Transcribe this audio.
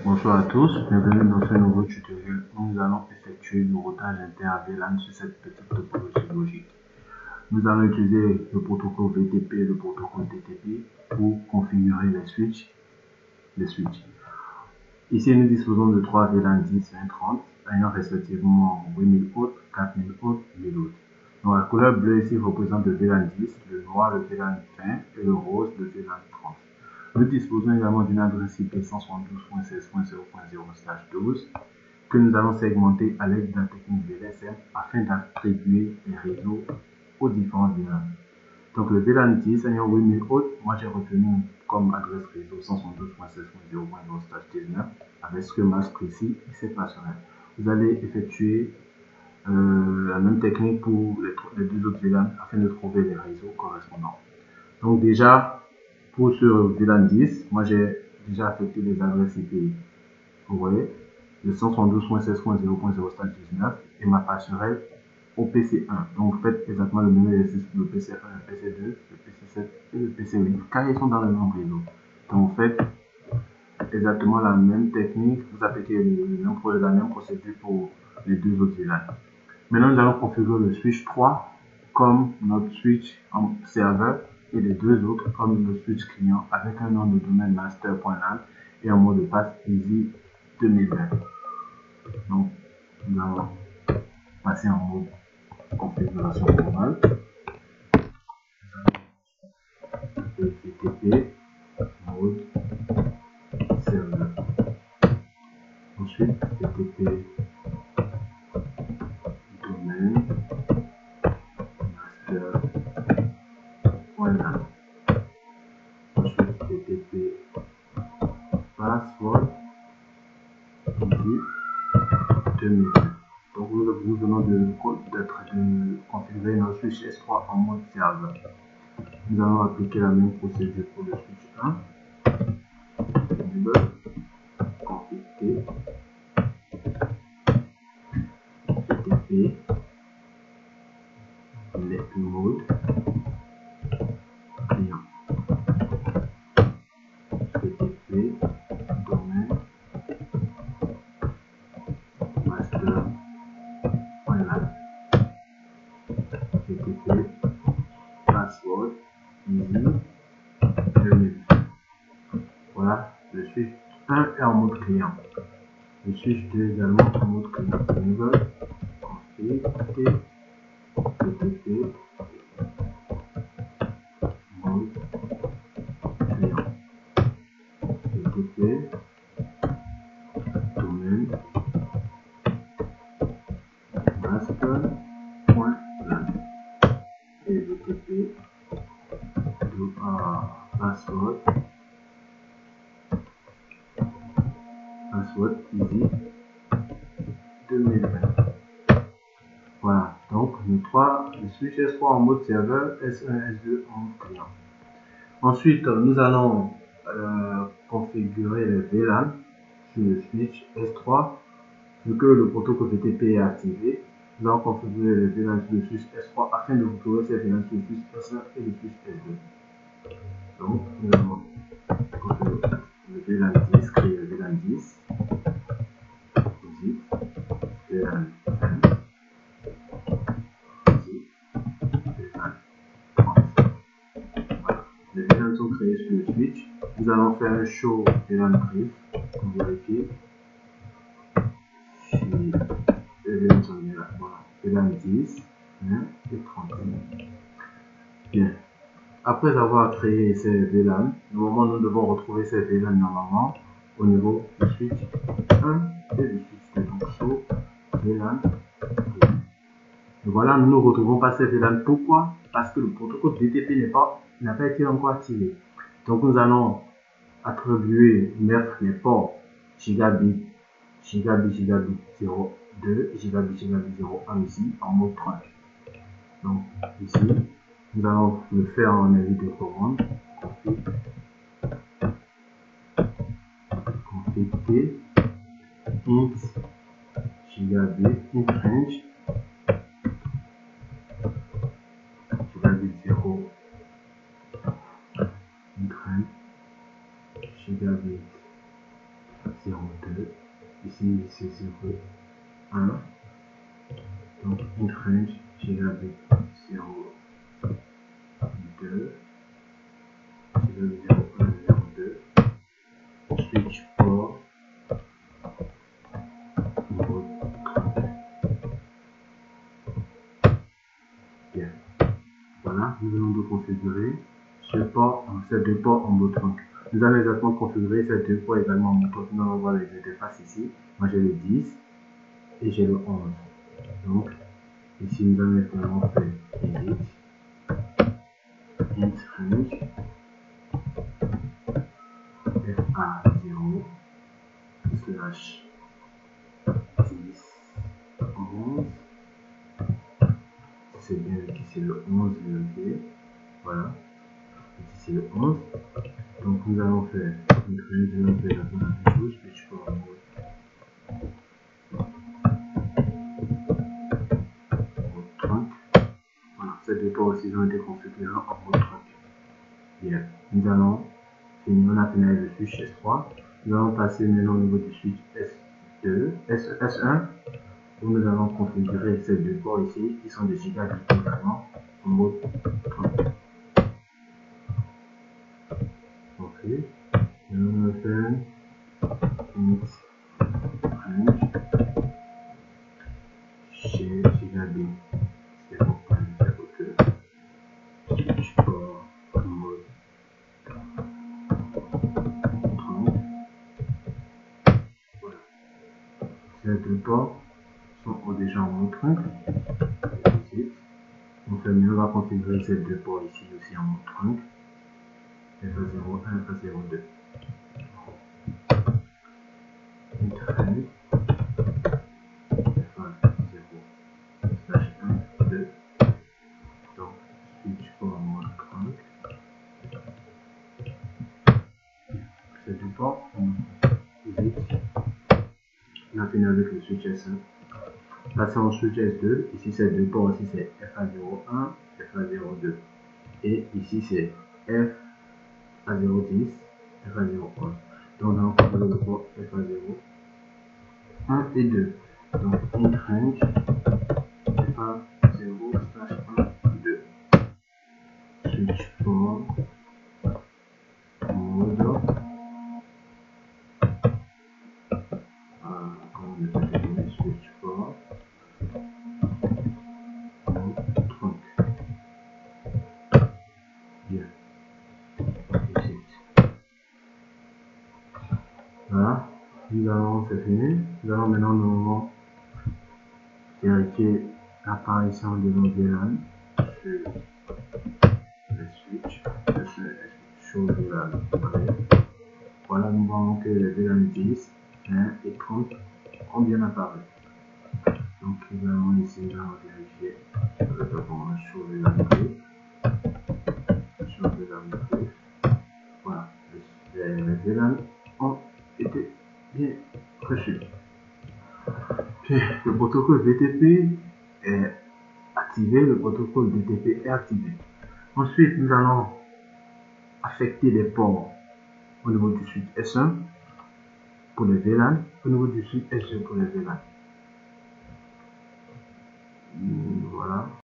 Bonsoir à tous, bienvenue dans ce nouveau tutoriel où nous allons effectuer le routage inter-VLAN sur cette petite topologie logique. Nous allons utiliser le protocole VTP et le protocole TTP pour configurer les switches. Ici, nous disposons de 3 VLAN 10, 20, 30 ayant respectivement 8000 hôtes, 4000 hôtes, 1000 hôtes. Donc la couleur bleue ici représente le VLAN 10, le noir le VLAN 20 et le rose le VLAN 30. Nous disposons également d'une adresse IP 172.16.0.0/12 que nous allons segmenter à l'aide de la technique VLSM afin d'attribuer les réseaux aux différents VLAN. Donc le VLAN 10 ayant 8000 hôtes, moi j'ai retenu comme adresse réseau 172.16.0.0/19 avec ce mask précis et cette passerelle. Vous allez effectuer la même technique pour les deux autres VLAN afin de trouver les réseaux correspondants. Donc déjà, pour ce VLAN 10, moi j'ai déjà affecté les adresses IP, vous voyez, le 172.16.0.0/19 et ma passerelle au PC1. Donc vous faites exactement le même exercice pour le PC1, le PC2, le PC7 et le PC8, car ils sont dans le même réseau. Donc vous faites exactement la même technique, vous appliquez la même procédure pour les deux autres VLAN. Maintenant nous allons configurer le switch 3 comme notre switch en serveur et les deux autres comme le switch client avec un nom de domaine master.lan et un mot de passe easy 2020. Donc nous allons passer en mode configuration normale. VTP mode serveur. Ensuite VTP domaine master.lan. Ensuite VTP password easy 2020. Donc nous venons de configurer notre switch S3 en mode serveur. Nous allons appliquer la même procédure pour le switch 1. Enable, config VTP, let mode, client. VTP, domaine, master.lan. VTP, password, easy, 2000. Voilà, le switch 1 est en mode client. Le switch 2 également en mode client. Enable, config, VTP, mode client. VTP, domaine, master.lan. Et VTP, password easy 2020. Voilà, donc le switch S3 en mode serveur, S1, S2 en mode client. Ensuite, nous allons configurer les VLAN sur le switch S3. Vu que le protocole VTP est activé, nous allons configurer les VLAN sur le switch S3 afin de retrouver ces VLAN sur le switch S1 et le switch S2. Donc, nous allons configurer le VLAN 10, créer le VLAN 10, VLAN 20, VLAN 30. Voilà. Les VLAN sont créés sur le switch. Nous allons faire un show VLAN brief pour vérifier si les VLAN sont bien là. Voilà. VLAN 10, 20 et 30. Bien. Après avoir créé ces VLAN, normalement nous devons retrouver ces VLAN normalement au niveau du switch 1 et du switch 2. Donc show VLAN 2. Et voilà, nous ne retrouvons pas ces VLAN. Pourquoi? Parce que le protocole VTP n'a pas été encore activé. Donc nous allons mettre les ports gigabit 02, gigabit 01 ici en mode trunk. Donc ici, nous allons le faire en invite de commande. Config T int gigabit int range gigabit 0 int range gigabit 0,2. Ici, c'est 0,1. Donc, int range gigabit 0,2. Gigabit 0,1, 0,2. Switch port mode 30. Bien. Voilà, nous venons de configurer ces deux ports en mode 30. Nous allons exactement configurer ces deux ports également en mode 30. Nous allons voir les interfaces ici. Moi j'ai le 10 et j'ai le 11. Donc, ici nous allons également faire edit, int range, fa0 slash 10 11. C'est bien, ici c'est le 11 vérifié. Voilà, ici c'est le 11. Donc nous allons faire une range, nous allons faire la même chose, switch port mode 30. Voilà, ces deux ports aussi ont été configurés en mode 30. Bien, nous allons finir, on a fini avec le switch S3. Nous allons passer maintenant au niveau du switch S2, S1, où nous allons configurer ces deux ports ici, qui sont des gigabits également en mode 30. Ok, nous allons faire int range chez gigabit 0.02 switch port mode 30. Voilà, ces deux ports sont déjà en mode 30. On fait mieux, on va configurer ces deux ports ici aussi en mode 30. FA01, FA02. Internet FA0 slash 1, 2. Donc, switch port mode 30. Ces deux ports, on exit. On a fini avec le switch S1. Passons au switch S2. Ici, ces deux ports aussi, c'est FA01, FA02. Et ici, c'est FA010, FA011. Donc, on va configurer le port FA0, 1 et 2. Donc, int range FA0 slash 1, 2. Switch port mode. Comme je vais terminer, switch port mode 30. Bien. Exit. Voilà. Nous allons, c'est fini. Nous allons maintenant normalement vérifier l'apparition de nos VLAN sur le switch. Show VLAN. Voilà, nous voyons que les VLAN 10, 1 et 30 ont bien apparu. Donc, également ici, nous allons vérifier le document show VLAN 2. Show VLAN 2. Voilà, les VLAN ont été bien reçus. Puis, le protocole VTP est activé, le protocole DTP est activé. Ensuite, nous allons affecter les ports au niveau du switch S1 pour les VLAN, au niveau du switch S2 pour les VLAN. Voilà.